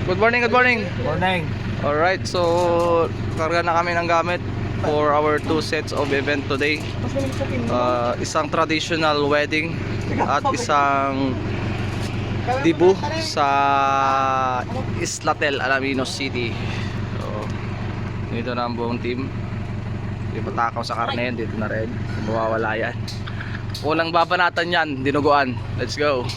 Good morning, good morning. Morning. Alright, so karga na kami ng gamit for our 2 sets of event today. Isang traditional wedding at isang dibu sa Islatel, Alaminos City. So, dito na ang buong team. Di patakaw sa karne, dito na rin. Mawawala yan. Unang babanatan yan, dinuguan. Let's go.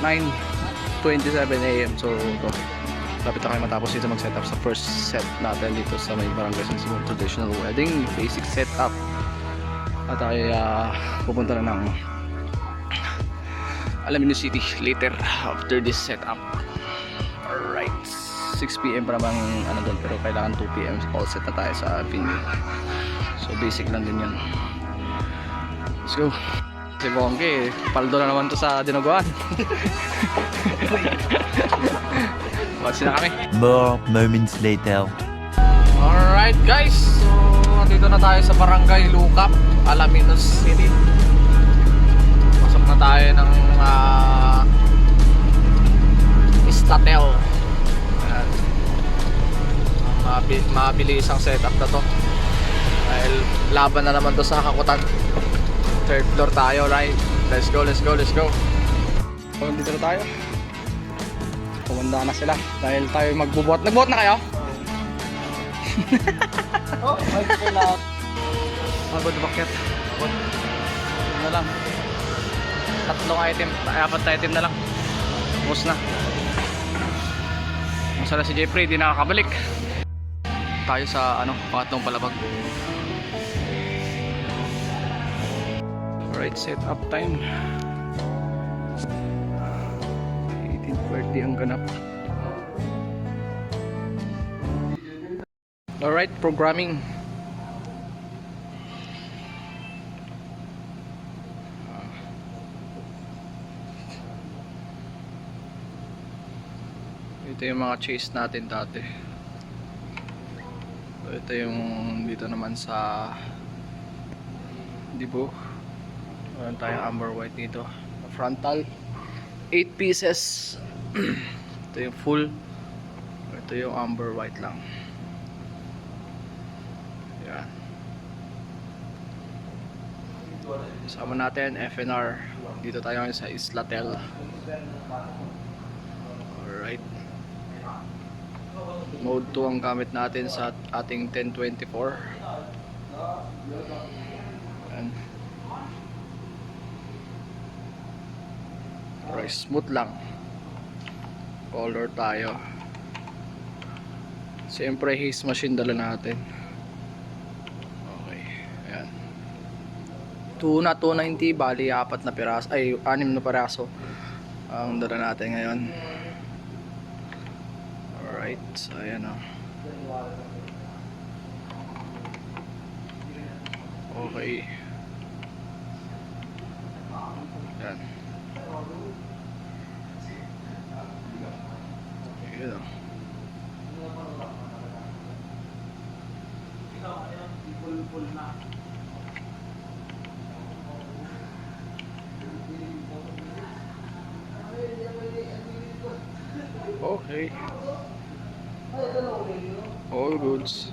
Nine 27 AM. So ito, lapit na kayo matapos dito mag setup sa first set natin dito sa may Barangay San Simon traditional wedding, basic setup. At tayo pupunta na ng Alaminos City later after this setup. Alright, 6 PM pa naman ano doon, pero kailangan 2 PM all set na tayo sa venue. So basic lang din yan. Let's go. Si Bongke, paldo na naman to sa dinuguan. Watch na kami. More moments later. Alright guys, so dito na tayo sa Barangay Lukap, Alaminos City. Pasok na tayo ng Islatel. Mabilis ang setup na to dahil laban na naman to sa Hakutan. Third floor tayo, right? Let's go, let's go, let's go. So, dito na tayo. Kumanda na sila dahil tayo magbubuhat. Nagbuhat na kayo? Oh, ay sila. Pagod bakit? Pagod. Yun na lang. Tatlong item, 4 item na lang. Bus na. Masala si Jeffrey, di nakakabalik. Tayo sa pangatlong palabag. Alright, set up time. 18:30 ang ganap. Alright, programming. Ito yung mga chase natin dati. Ito yung dito naman sa dibu. Meron tayong amber white dito. Frontal 8 pieces. Ito yung full. Ito yung amber white lang. Yan. Sama natin FNR. Dito tayo ngayon sa Islatel. Alright. Mode 2 ang gamit natin sa ating 1024. Yan. Alright, smooth lang. Color tayo. Siyempre haze machine dala natin. Okay, ayan. 2 na 290, bali 4 na piraso, ay 6 na piraso ang dala natin ngayon. Alright, so ayan o. Okay. Ayan. Ayan o. Okay. All goods.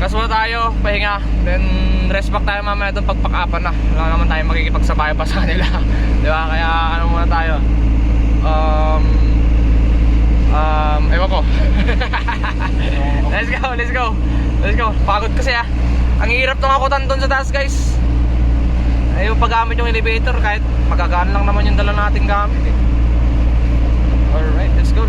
gas muna tayo, pahinga. Then rest back tayo mamaya doon pagpakapan na. Wala naman tayo makikipagsabayan pa sa kanila. Diba? Kaya ano muna tayo. Ewan ko. Let's go. Pagod kasi ah. Ang hirap nung akutan doon sa taas, guys. Ayaw paggamit yung elevator kahit magagaan lang naman yung dala nating gamit eh. Alright, let's go.